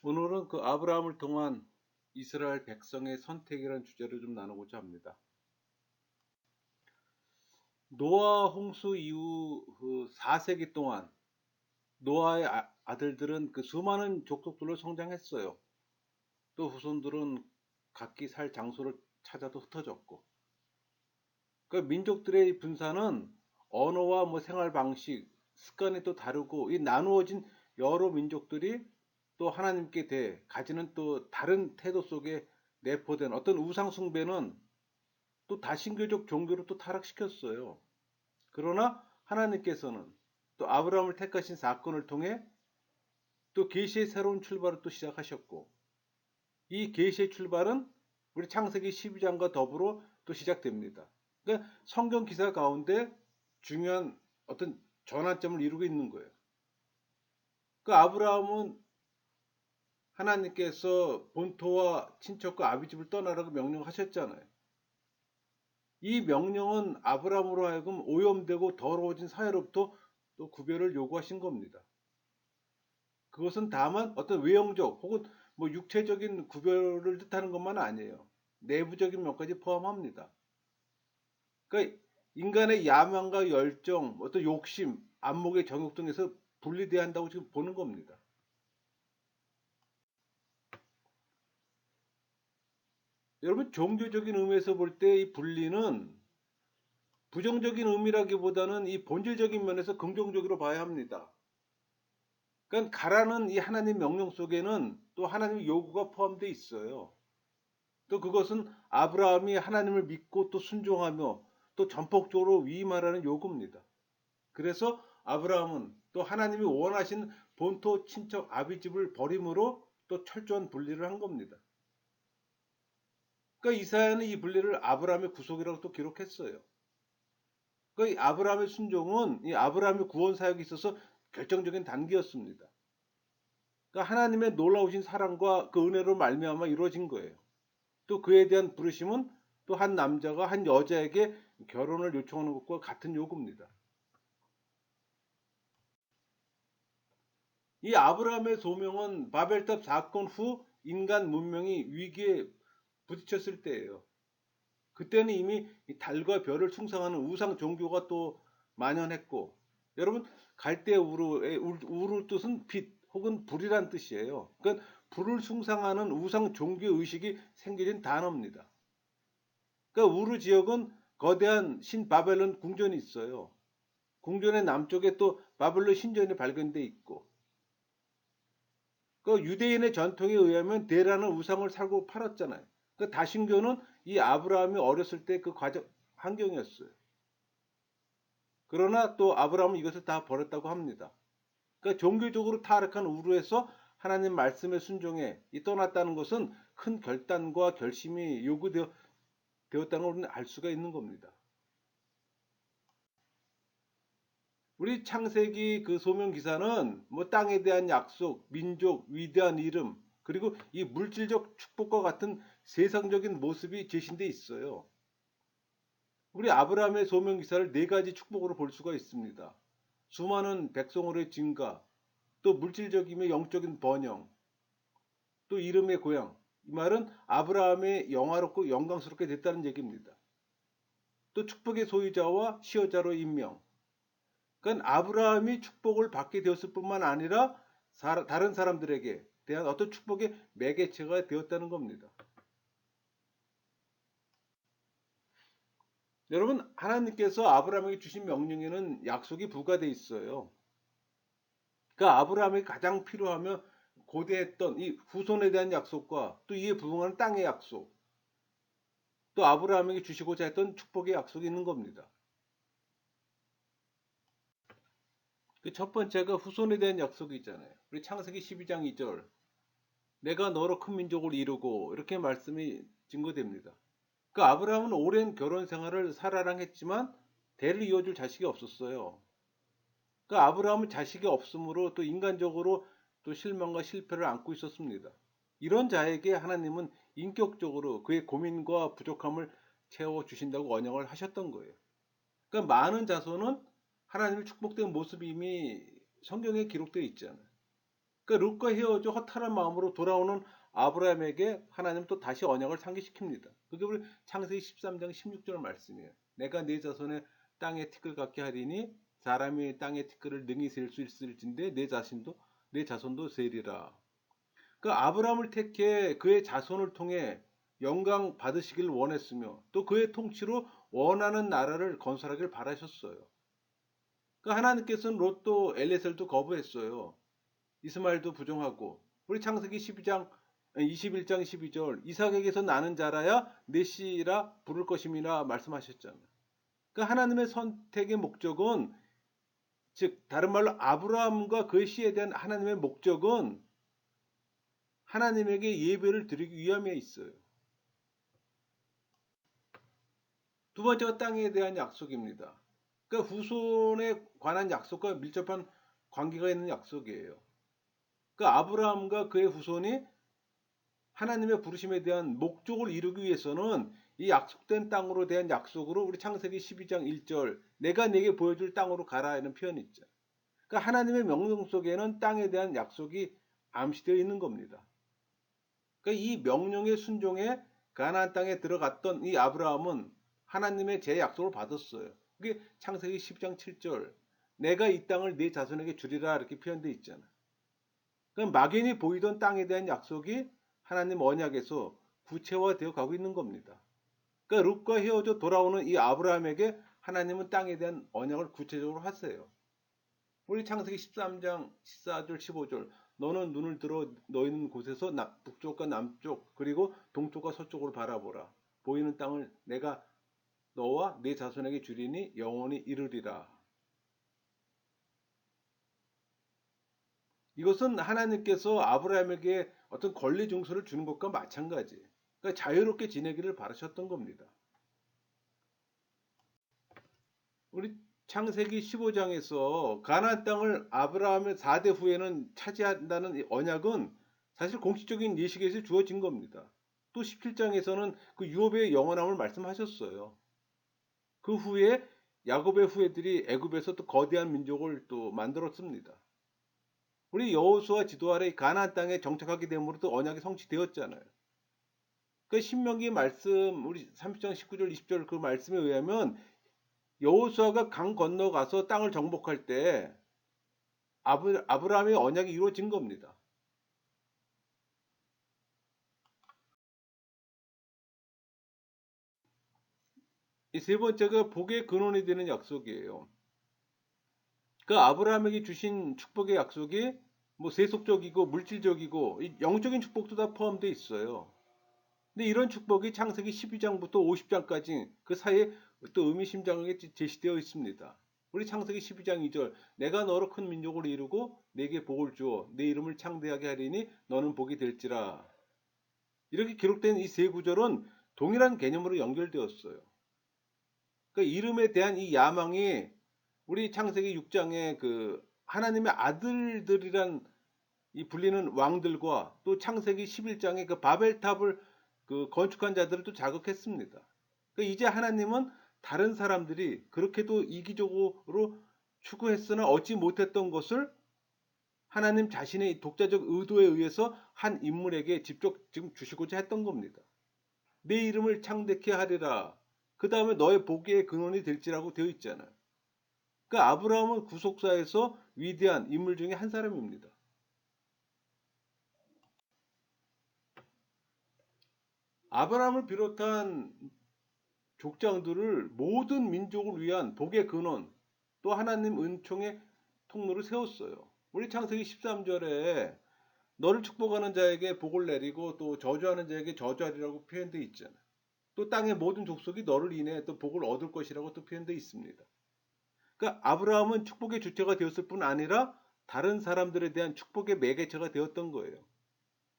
오늘은 그 아브라함을 통한 이스라엘 백성의 선택이라는 주제를 좀 나누고자 합니다. 노아 홍수 이후 그 4세기 동안 노아의 아들들은 그 수많은 족속들로 성장했어요. 또 후손들은 각기 살 장소를 찾아도 흩어졌고, 그 민족들의 분산은 언어와 생활 방식, 습관이 또 다르고 이 나누어진 여러 민족들이 또 하나님께 대해 가지는 또 다른 태도 속에 내포된 어떤 우상 숭배는 또 다신교적 종교로 또 타락시켰어요. 그러나 하나님께서는 또 아브라함을 택하신 사건을 통해 또 계시의 새로운 출발을 또 시작하셨고, 이 계시의 출발은 우리 창세기 12장과 더불어 또 시작됩니다. 그러니까 성경 기사 가운데 중요한 어떤 전환점을 이루고 있는 거예요. 그 아브라함은 하나님께서 본토와 친척과 아비집을 떠나라고 명령하셨잖아요. 이 명령은 아브라함으로 하여금 오염되고 더러워진 사회로부터 또 구별을 요구하신 겁니다. 그것은 다만 어떤 외형적 혹은 육체적인 구별을 뜻하는 것만 아니에요. 내부적인 면까지 포함합니다. 그러니까 인간의 야망과 열정, 어떤 욕심, 안목의 정욕 등에서 분리돼야 한다고 지금 보는 겁니다. 여러분, 종교적인 의미에서 볼 때 이 분리는 부정적인 의미라기보다는 이 본질적인 면에서 긍정적으로 봐야 합니다. 그러니까 가라는 이 하나님 명령 속에는 또 하나님의 요구가 포함되어 있어요. 또 그것은 아브라함이 하나님을 믿고 또 순종하며 또 전폭적으로 위임하라는 요구입니다. 그래서 아브라함은 또 하나님이 원하신 본토 친척 아비집을 버림으로 또 철저한 분리를 한 겁니다. 그러니까 이사야는 이 분리를 아브라함의 구속이라고 또 기록했어요. 그러니까 아브라함의 순종은 이 아브라함의 구원 사역에 있어서 결정적인 단계였습니다. 그러니까 하나님의 놀라우신 사랑과 그 은혜로 말미암아 이루어진 거예요. 또 그에 대한 부르심은 또 한 남자가 한 여자에게 결혼을 요청하는 것과 같은 요구입니다. 이 아브라함의 소명은 바벨탑 사건 후 인간 문명이 위기에 부딪혔을 때예요. 그때는 이미 달과 별을 숭상하는 우상 종교가 또 만연했고, 여러분, 갈대 우르의 우르 뜻은 빛 혹은 불이란 뜻이에요. 그러니까 불을 숭상하는 우상 종교 의식이 생겨진 단어입니다. 그러니까 우르 지역은 거대한 신바벨론 궁전이 있어요. 궁전의 남쪽에 또 바벨론 신전이 발견돼 있고, 그 유대인의 전통에 의하면 대라는 우상을 사고 팔았잖아요. 그 다신교는 이 아브라함이 어렸을 때 그 과정 환경이었어요. 그러나 또 아브라함은 이것을 다 버렸다고 합니다. 그러니까 종교적으로 타락한 우르에서 하나님 말씀에 순종해 떠났다는 것은 큰 결단과 결심이 요구되었다는 걸 우리는 알 수가 있는 겁니다. 우리 창세기 그 소명 기사는 땅에 대한 약속, 민족, 위대한 이름, 그리고 이 물질적 축복과 같은 세상적인 모습이 제신돼 있어요. 우리 아브라함의 소명 기사를 네 가지 축복으로 볼 수가 있습니다. 수많은 백성으로의 증가, 또 물질적이며 영적인 번영, 또 이름의 고향. 이 말은 아브라함의 영화롭고 영광스럽게 됐다는 얘기입니다. 또 축복의 소유자와 시효자로 임명. 그러니까 아브라함이 축복을 받게 되었을 뿐만 아니라 다른 사람들에게 대한 어떤 축복의 매개체가 되었다는 겁니다. 여러분, 하나님께서 아브라함에게 주신 명령에는 약속이 부과되어 있어요. 그러니까 아브라함이 가장 필요하며 고대했던 이 후손에 대한 약속과 또 이에 부응하는 땅의 약속, 또 아브라함에게 주시고자 했던 축복의 약속이 있는 겁니다. 그 첫 번째가 후손에 대한 약속이 있잖아요. 우리 창세기 12장 2절. 내가 너로 큰 민족을 이루고 이렇게 말씀이 증거됩니다. 그 아브라함은 오랜 결혼 생활을 사라랑 했지만 대를 이어줄 자식이 없었어요. 그 아브라함은 자식이 없으므로 또 인간적으로 또 실망과 실패를 안고 있었습니다. 이런 자에게 하나님은 인격적으로 그의 고민과 부족함을 채워 주신다고 언약을 하셨던 거예요. 그러니까 많은 자손은 하나님의 축복된 모습이 이미 성경에 기록되어 있잖아요. 그러니까 롯과 헤어져 허탈한 마음으로 돌아오는 아브라함에게 하나님 또 다시 언약을 상기시킵니다. 그게 우리 창세기 13장 16절 말씀이에요. 내가 네 자손의 땅에 티끌 같게 하리니 사람이 땅의 티끌을 능히 셀 수 있을진데 내 자손도 세리라. 그 아브라함을 택해 그의 자손을 통해 영광 받으시길 원했으며 또 그의 통치로 원하는 나라를 건설하길 바라셨어요. 그 하나님께서는 롯도 엘레셀도 거부했어요. 이스마엘도 부정하고 우리 창세기 21장 12절 이삭에게서 나는 자라야 내 씨라 부를 것임이라 말씀하셨잖아요. 그 하나님의 선택의 목적은 즉 다른 말로 아브라함과 그의 씨에 대한 하나님의 목적은 하나님에게 예배를 드리기 위함에 있어요. 두 번째가 땅에 대한 약속입니다. 그러니까 후손에 관한 약속과 밀접한 관계가 있는 약속이에요. 그 아브라함과 그의 후손이 하나님의 부르심에 대한 목적을 이루기 위해서는 이 약속된 땅으로 대한 약속으로 우리 창세기 12장 1절 내가 네게 보여줄 땅으로 가라 이런 표현이 있죠. 그러니까 하나님의 명령 속에는 땅에 대한 약속이 암시되어 있는 겁니다. 그러니까 이 명령에 순종해 가나안 땅에 들어갔던 이 아브라함은 하나님의 제 약속을 받았어요. 그게 창세기 10장 7절 내가 이 땅을 네 자손에게 주리라 이렇게 표현되어 있잖아. 그럼 막연히 보이던 땅에 대한 약속이 하나님 언약에서 구체화되어 가고 있는 겁니다. 그러니까 롯과 헤어져 돌아오는 이 아브라함에게 하나님은 땅에 대한 언약을 구체적으로 하세요. 우리 창세기 13장 14절 15절 너는 눈을 들어 너희는 곳에서 북쪽과 남쪽 그리고 동쪽과 서쪽으로 바라보라. 보이는 땅을 내가 너와 네 자손에게 주리니 영원히 이르리라. 이것은 하나님께서 아브라함에게 어떤 권리 증서를 주는 것과 마찬가지. 그러니까 자유롭게 지내기를 바라셨던 겁니다. 우리 창세기 15장에서 가나안 땅을 아브라함의 4대 후에는 차지한다는 언약은 사실 공식적인 예식에서 주어진 겁니다. 또 17장에서는 그 유업의 영원함을 말씀하셨어요. 그 후에 야곱의 후예들이 애굽에서 또 거대한 민족을 또 만들었습니다. 우리 여호수아 지도 아래 가나안 땅에 정착하게 됨으로 또 언약이 성취되었잖아요. 그 신명기 말씀 우리 30장 19절 20절 그 말씀에 의하면 여호수아가 강 건너가서 땅을 정복할 때 아브라함의 언약이 이루어진 겁니다. 이 세 번째가 복의 근원이 되는 약속이에요. 그 아브라함에게 주신 축복의 약속이 뭐 세속적이고 물질적이고 영적인 축복도 다 포함되어 있어요. 근데 이런 축복이 창세기 12장부터 50장까지 그 사이에 또 의미심장하게 제시되어 있습니다. 우리 창세기 12장 2절 내가 너로 큰 민족을 이루고 내게 복을 주어 내 이름을 창대하게 하리니 너는 복이 될지라. 이렇게 기록된 이 세 구절은 동일한 개념으로 연결되었어요. 그러니까 이름에 대한 이 야망이 우리 창세기 6장에 그 하나님의 아들들이란 이 불리는 왕들과 또 창세기 11장에 그 바벨탑을 그 건축한 자들을 또 자극했습니다. 그러니까 이제 하나님은 다른 사람들이 그렇게도 이기적으로 추구했으나 얻지 못했던 것을 하나님 자신의 독자적 의도에 의해서 한 인물에게 직접 지금 주시고자 했던 겁니다. 내 이름을 창대케 하리라. 그 다음에 너의 복의 근원이 될지라고 되어 있잖아요. 그러니까 아브라함은 구속사에서 위대한 인물 중에 한 사람입니다. 아브라함을 비롯한 족장들을 모든 민족을 위한 복의 근원, 또 하나님 은총의 통로를 세웠어요. 우리 창세기 13절에 너를 축복하는 자에게 복을 내리고 또 저주하는 자에게 저주하리라고 표현되어 있잖아요. 또 땅의 모든 족속이 너를 인해 또 복을 얻을 것이라고 또 표현되어 있습니다. 그러니까 아브라함은 축복의 주체가 되었을 뿐 아니라 다른 사람들에 대한 축복의 매개체가 되었던 거예요.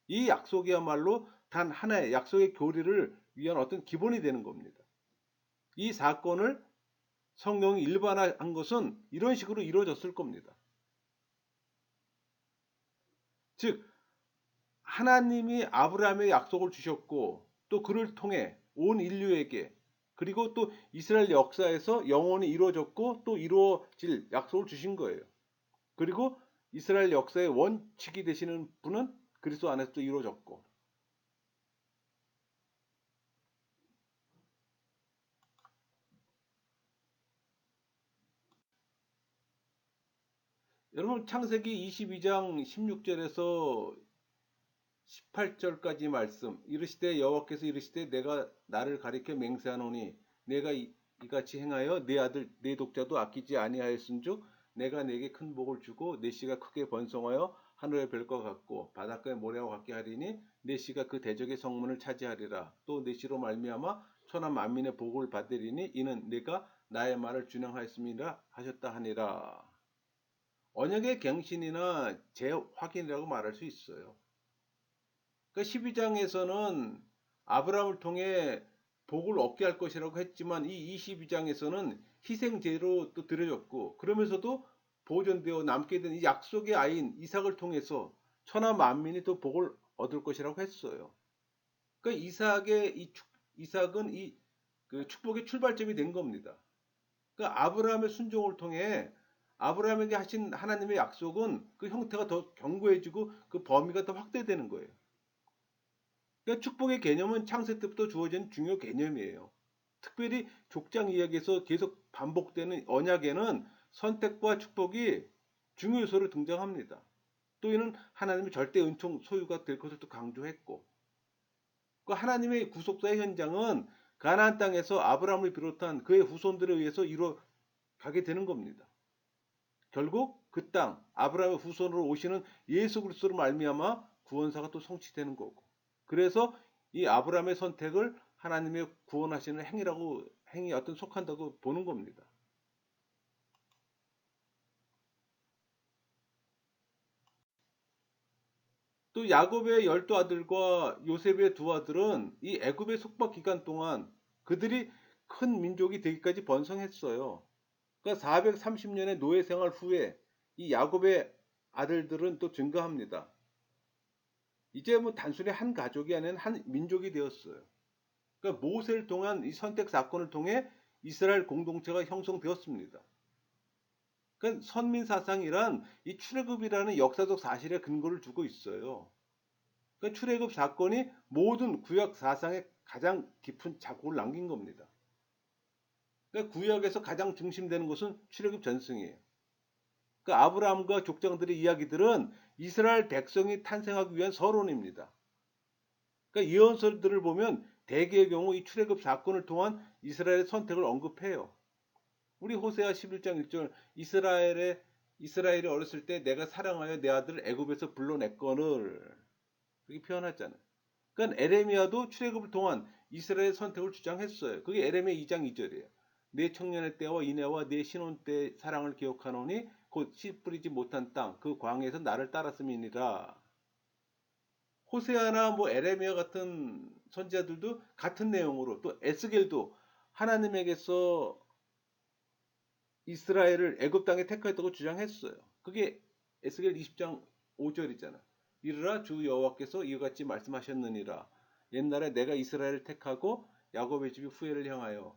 이 약속이야말로 단 하나의 약속의 교리를 위한 어떤 기본이 되는 겁니다. 이 사건을 성경이 일반화한 것은 이런 식으로 이루어졌을 겁니다. 즉 하나님이 아브라함의 약속을 주셨고 또 그를 통해 온 인류에게 그리고 또 이스라엘 역사에서 영원히 이루어졌고 또 이루어질 약속을 주신 거예요. 그리고 이스라엘 역사의 원칙이 되시는 분은 그리스도 안에서도 이루어졌고, 여러분 창세기 22장 16절에서 18절까지 말씀 이르시되 여호와께서 이르시되 내가 나를 가리켜 맹세하노니 내가 이같이 행하여 내 아들 내 독자도 아끼지 아니하였은즉 내가 내게 큰 복을 주고 내 씨가 크게 번성하여 하늘의 별과 같고 바닷가의 모래와 같게 하리니 내 씨가 그 대적의 성문을 차지하리라. 또 내 씨로 말미암아 천하 만민의 복을 받으리니 이는 내가 나의 말을 준행하였음이라 하셨다 하니라. 언약의 갱신이나 재확인이라고 말할 수 있어요. 그러니까 12장에서는 아브라함을 통해 복을 얻게 할 것이라고 했지만 이 22장에서는 희생제로 또 드려졌고 그러면서도 보존되어 남게 된 이 약속의 아이인 이삭을 통해서 천하 만민이 또 복을 얻을 것이라고 했어요. 그러니까 이삭은 그 축복의 출발점이 된 겁니다. 그러니까 아브라함의 순종을 통해 아브라함에게 하신 하나님의 약속은 그 형태가 더 견고해지고 그 범위가 더 확대되는 거예요. 그러니까 축복의 개념은 창세 때부터 주어진 중요 개념이에요. 특별히 족장 이야기에서 계속 반복되는 언약에는 선택과 축복이 중요 요소로 등장합니다. 또 이는 하나님의 절대 은총 소유가 될 것을 또 강조했고, 그 하나님의 구속사의 현장은 가나안 땅에서 아브라함을 비롯한 그의 후손들에 의해서 이루어 가게 되는 겁니다. 결국 그 땅 아브라함의 후손으로 오시는 예수 그리스도로 말미암아 구원사가 또 성취되는 거고. 그래서 이 아브라함의 선택을 하나님의 구원하시는 행위 어떤 속한다고 보는 겁니다. 또 야곱의 12아들과 요셉의 2아들은 이 애굽의 속박 기간 동안 그들이 큰 민족이 되기까지 번성했어요. 그러니까 430년의 노예 생활 후에 이 야곱의 아들들은 또 증가합니다. 이제 뭐 단순히 한 가족이 아닌 한 민족이 되었어요. 그러니까 모세를 통한 이 선택 사건을 통해 이스라엘 공동체가 형성되었습니다. 그러니까 선민 사상이란 이 출애굽이라는 역사적 사실에 근거를 두고 있어요. 그러니까 출애굽 사건이 모든 구약 사상에 가장 깊은 자국을 남긴 겁니다. 그러니까 구약에서 가장 중심되는 것은 출애굽 전승이에요. 그러니까 아브라함과 족장들의 이야기들은 이스라엘 백성이 탄생하기 위한 서론입니다. 그러니까 예언서들을 보면 대개의 경우 이 출애굽 사건을 통한 이스라엘의 선택을 언급해요. 우리 호세아 11장 1절 이스라엘이 어렸을 때 내가 사랑하여 내 아들을 애굽에서 불러냈거늘 그렇게 표현하잖아요. 그러니까 에레미야도 출애굽을 통한 이스라엘의 선택을 주장했어요. 그게 에레미야 2장 2절이에요. 내 청년의 때와 이내와 내 신혼 때 사랑을 기억하노니 곧 씨 뿌리지 못한 땅 그 광에서 나를 따랐음이니라. 호세아나 뭐 에레미야 같은 선지자들도 같은 내용으로 또 에스겔도 하나님에게서 이스라엘을 애굽 땅에 택하였다고 주장했어요. 그게 에스겔 20장 5절이잖아. 이르라 주 여호와께서 이와 같이 말씀하셨느니라. 옛날에 내가 이스라엘을 택하고 야곱의 집이 후회를 향하여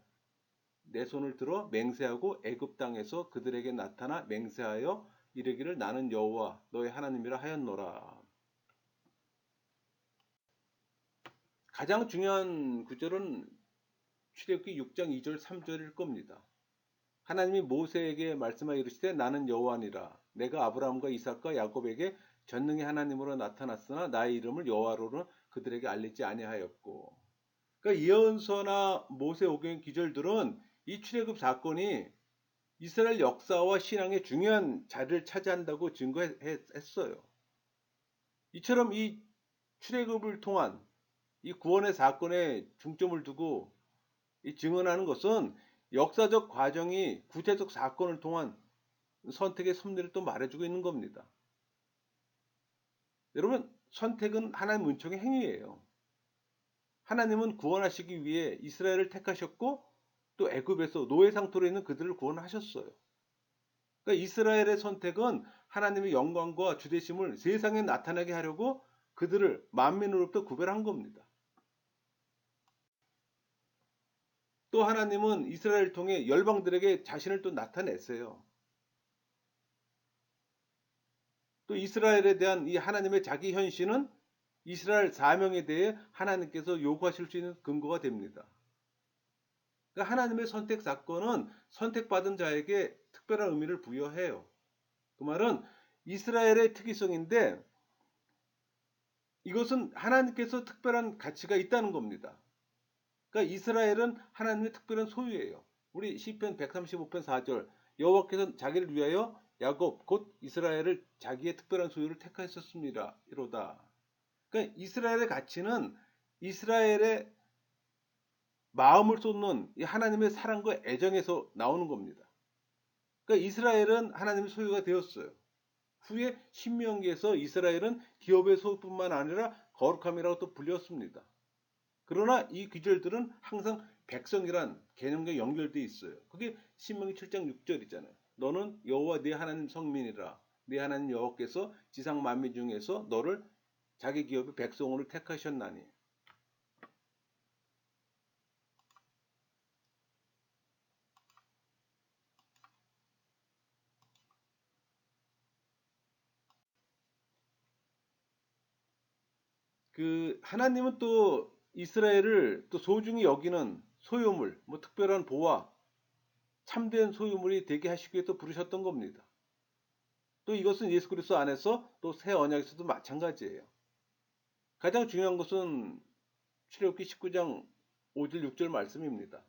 내 손을 들어 맹세하고 애굽 땅에서 그들에게 나타나 맹세하여 이르기를 나는 여호와 너의 하나님이라 하였노라. 가장 중요한 구절은 출애굽기 6장 2절 3절일 겁니다. 하나님이 모세에게 말씀하여 이르시되 나는 여호와니라 내가 아브라함과 이삭과 야곱에게 전능의 하나님으로 나타났으나 나의 이름을 여호와로는 그들에게 알리지 아니하였고. 그러니까 예언서나 모세오경 기절들은 이 출애굽 사건이 이스라엘 역사와 신앙의 중요한 자리를 차지한다고 증거했어요. 이처럼 이 출애굽을 통한 이 구원의 사건에 중점을 두고 이 증언하는 것은 역사적 과정이 구체적 사건을 통한 선택의 섭리를 또 말해주고 있는 겁니다. 여러분, 선택은 하나님 은총의 행위예요. 하나님은 구원하시기 위해 이스라엘을 택하셨고 또 애굽에서 노예 상태로 있는 그들을 구원하셨어요. 그러니까 이스라엘의 선택은 하나님의 영광과 주대심을 세상에 나타나게 하려고 그들을 만민으로부터 구별한 겁니다. 또 하나님은 이스라엘을 통해 열방들에게 자신을 또 나타냈어요. 또 이스라엘에 대한 이 하나님의 자기 현신은 이스라엘 사명에 대해 하나님께서 요구하실 수 있는 근거가 됩니다. 그러니까 하나님의 선택 사건은 선택받은 자에게 특별한 의미를 부여해요. 그 말은 이스라엘의 특이성인데 이것은 하나님께서 특별한 가치가 있다는 겁니다. 그러니까 이스라엘은 하나님의 특별한 소유예요. 우리 시편 135편 4절 여호와께서 자기를 위하여 야곱 곧 이스라엘을 자기의 특별한 소유를 택하셨습니다. 이로다. 그러니까 이스라엘의 가치는 이스라엘의 마음을 쏟는 이 하나님의 사랑과 애정에서 나오는 겁니다. 그러니까 이스라엘은 하나님의 소유가 되었어요. 후에 신명기에서 이스라엘은 기업의 소유뿐만 아니라 거룩함이라고 또 불렸습니다. 그러나 이 귀절들은 항상 백성이란 개념과 연결되어 있어요. 그게 신명기 7장 6절이잖아요. 너는 여호와 네 하나님 성민이라. 네 하나님 여호와께서 지상 만민 중에서 너를 자기 기업의 백성으로 택하셨나니. 그 하나님은 또 이스라엘을 또 소중히 여기는 소유물, 뭐 특별한 보화, 참된 소유물이 되게 하시기 위해 또 부르셨던 겁니다. 또 이것은 예수 그리스도 안에서 또 새 언약에서도 마찬가지예요. 가장 중요한 것은 출애굽기 19장 5절 6절 말씀입니다.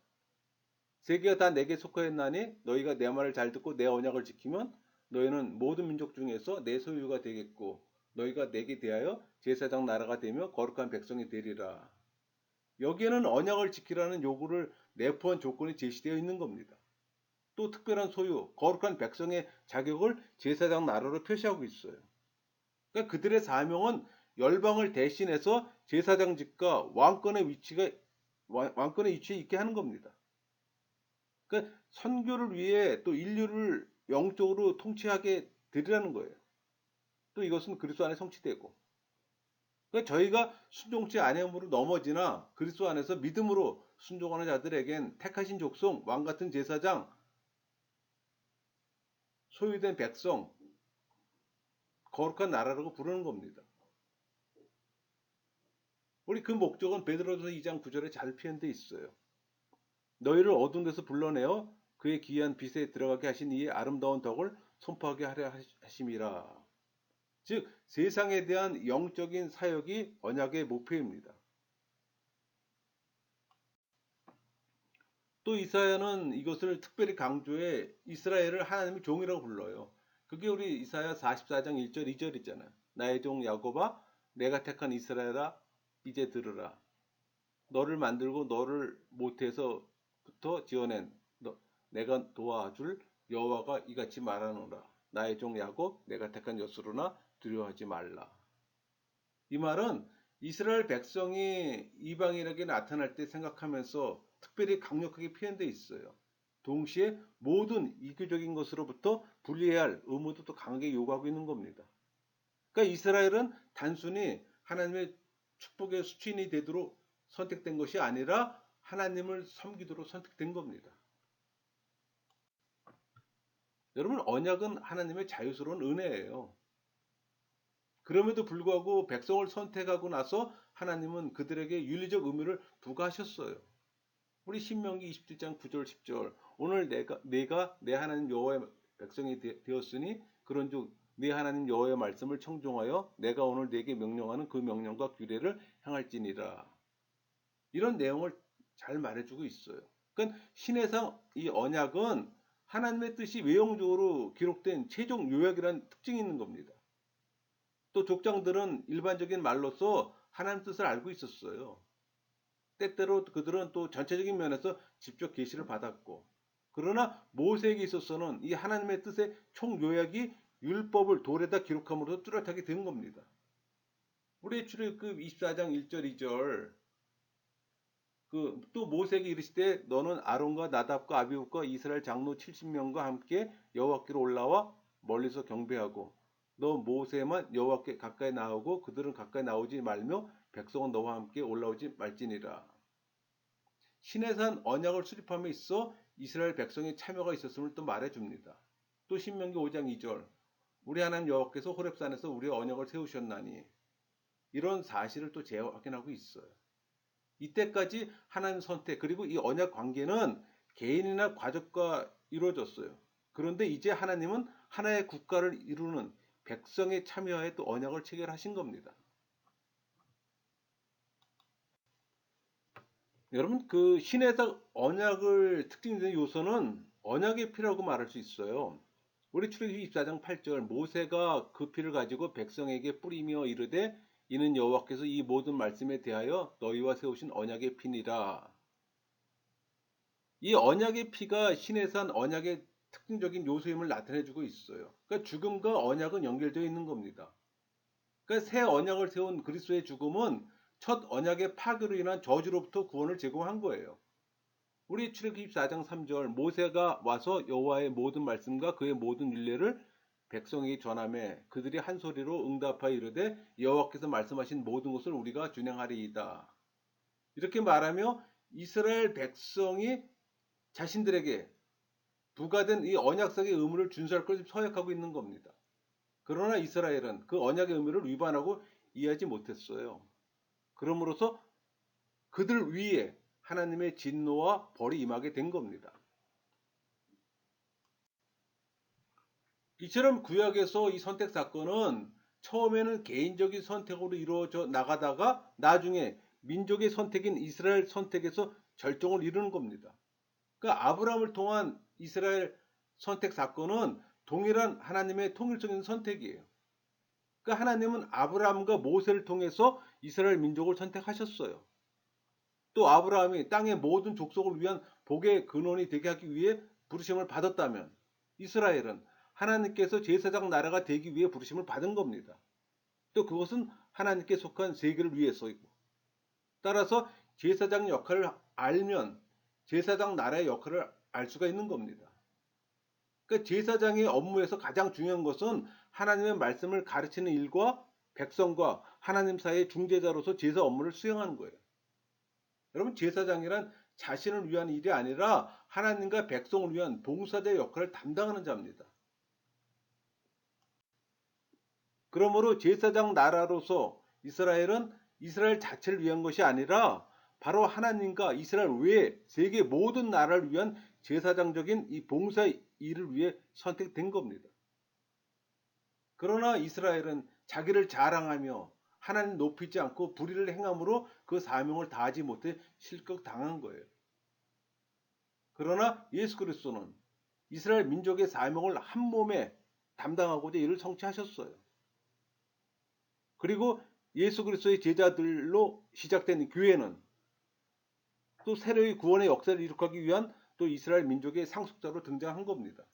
세계가 다 내게 속하였나니 너희가 내 말을 잘 듣고 내 언약을 지키면 너희는 모든 민족 중에서 내 소유가 되겠고 너희가 내게 대하여 제사장 나라가 되며 거룩한 백성이 되리라. 여기에는 언약을 지키라는 요구를 내포한 조건이 제시되어 있는 겁니다. 또 특별한 소유, 거룩한 백성의 자격을 제사장 나라로 표시하고 있어요. 그러니까 그들의 사명은 열방을 대신해서 제사장직과 왕권의 위치에 있게 하는 겁니다. 그러니까 선교를 위해 또 인류를 영적으로 통치하게 되리라는 거예요. 또 이것은 그리스도 안에 성취되고. 그러니까 저희가 순종치 아니함으로 넘어지나 그리스도 안에서 믿음으로 순종하는 자들에겐 택하신 족속, 왕 같은 제사장, 소유된 백성, 거룩한 나라라고 부르는 겁니다. 우리 그 목적은 베드로서 2장 9절에 잘 표현되어 있어요. 너희를 어두운 데서 불러내어 그의 기이한 빛에 들어가게 하신 이의 아름다운 덕을 선포하게 하려 하심이라. 즉 세상에 대한 영적인 사역이 언약의 목표입니다. 또 이사야는 이것을 특별히 강조해 이스라엘을 하나님의 종이라고 불러요. 그게 우리 이사야 44장 1절 2절이잖아요. 나의 종 야곱아 내가 택한 이스라엘아 이제 들으라. 너를 만들고 너를 모태에서부터 지어낸 내가 도와줄 여호와가 이같이 말하노라. 나의 종 야곱 내가 택한 여수로나 두려워하지 말라. 이 말은 이스라엘 백성이 이방인에게 나타날 때 생각하면서 특별히 강력하게 표현되어 있어요. 동시에 모든 이교적인 것으로부터 분리해야 할 의무도 또 강하게 요구하고 있는 겁니다. 그러니까 이스라엘은 단순히 하나님의 축복의 수취인이 되도록 선택된 것이 아니라 하나님을 섬기도록 선택된 겁니다. 여러분 언약은 하나님의 자유스러운 은혜예요. 그럼에도 불구하고 백성을 선택하고 나서 하나님은 그들에게 윤리적 의무를 부과하셨어요. 우리 신명기 27장 9절 10절 오늘 내가 내 하나님 여호와의 백성이 되었으니 그런즉 네 하나님 여호와의 말씀을 청종하여 내가 오늘 네게 명령하는 그 명령과 규례를 행할지니라. 이런 내용을 잘 말해주고 있어요. 그러니까 신해상 이 언약은 하나님의 뜻이 외형적으로 기록된 최종 요약이라는 특징이 있는 겁니다. 또 족장들은 일반적인 말로써 하나님 뜻을 알고 있었어요. 때때로 그들은 또 전체적인 면에서 직접 계시를 받았고 그러나 모세에게 있어서는 이 하나님의 뜻의 총요약이 율법을 돌에다 기록함으로써 뚜렷하게 된 겁니다. 우리 출애굽 24장 1절 2절 또 모세에게 이르시되 너는 아론과 나답과 아비후과 이스라엘 장로 70명과 함께 여호와께로 올라와 멀리서 경배하고 너 모세만 여호와께 가까이 나오고 그들은 가까이 나오지 말며 백성은 너와 함께 올라오지 말지니라. 시내산 언약을 수립함에 있어 이스라엘 백성의 참여가 있었음을 또 말해줍니다. 또 신명기 5장 2절 우리 하나님 여호와께서 호렙산에서 우리의 언약을 세우셨나니 이런 사실을 또 재확인하고 있어요. 이때까지 하나님 선택 그리고 이 언약 관계는 개인이나 가족과 이루어졌어요. 그런데 이제 하나님은 하나의 국가를 이루는 백성의 참여하에 또 언약을 체결하신 겁니다. 여러분 그 신에서 언약을 특징적인 요소는 언약의 피라고 말할 수 있어요. 우리 출애굽기 24장 8절 모세가 그 피를 가지고 백성에게 뿌리며 이르되 이는 여호와께서 이 모든 말씀에 대하여 너희와 세우신 언약의 피니라. 이 언약의 피가 신에서 한 언약의 특징적인 요소임을 나타내주고 있어요. 그러니까 죽음과 언약은 연결되어 있는 겁니다. 그러니까 새 언약을 세운 그리스도의 죽음은 첫 언약의 파괴로 인한 저주로부터 구원을 제공한 거예요. 우리 출애굽기 24장 3절 모세가 와서 여호와의 모든 말씀과 그의 모든 율례를 백성에게 전하매 그들이 한 소리로 응답하여 이르되 여호와께서 말씀하신 모든 것을 우리가 준행하리이다. 이렇게 말하며 이스라엘 백성이 자신들에게 부과된 이 언약상의 의무를 준수할 것을 서약하고 있는 겁니다. 그러나 이스라엘은 그 언약의 의무를 위반하고 이해하지 못했어요. 그러므로서 그들 위에 하나님의 진노와 벌이 임하게 된 겁니다. 이처럼 구약에서 이 선택 사건은 처음에는 개인적인 선택으로 이루어져 나가다가 나중에 민족의 선택인 이스라엘 선택에서 절정을 이루는 겁니다. 그러니까 아브라함을 통한 이스라엘 선택 사건은 동일한 하나님의 통일적인 선택이에요. 그러니까 하나님은 아브라함과 모세를 통해서 이스라엘 민족을 선택하셨어요. 또 아브라함이 땅의 모든 족속을 위한 복의 근원이 되게 하기 위해 부르심을 받았다면 이스라엘은 하나님께서 제사장 나라가 되기 위해 부르심을 받은 겁니다. 또 그것은 하나님께 속한 세계를 위해서이고 따라서 제사장 역할을 알면 제사장 나라의 역할을 알 수가 있는 겁니다. 그러니까 제사장의 업무에서 가장 중요한 것은 하나님의 말씀을 가르치는 일과 백성과 하나님 사이의 중재자로서 제사 업무를 수행하는 거예요. 여러분 제사장이란 자신을 위한 일이 아니라 하나님과 백성을 위한 봉사자 역할을 담당하는 자입니다. 그러므로 제사장 나라로서 이스라엘은 이스라엘 자체를 위한 것이 아니라 바로 하나님과 이스라엘 외에 세계 모든 나라를 위한 제사장적인 이 봉사 일을 위해 선택된 겁니다. 그러나 이스라엘은 자기를 자랑하며 하나님 높이지 않고 불의를 행함으로 그 사명을 다하지 못해 실격 당한 거예요. 그러나 예수 그리스도는 이스라엘 민족의 사명을 한 몸에 담당하고자 이를 성취하셨어요. 그리고 예수 그리스도의 제자들로 시작된 교회는 또 새로이 구원의 역사를 이룩하기 위한 또 이스라엘 민족의 상속자로 등장한 겁니다.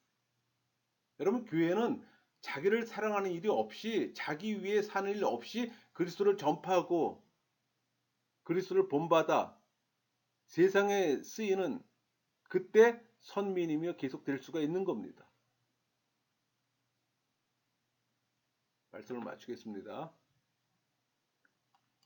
여러분 교회는 자기를 사랑하는 일이 없이 자기 위해 사는 일 없이 그리스도를 전파하고 그리스도를 본받아 세상에 쓰이는 그때 선민이며 계속될 수가 있는 겁니다. 말씀을 마치겠습니다.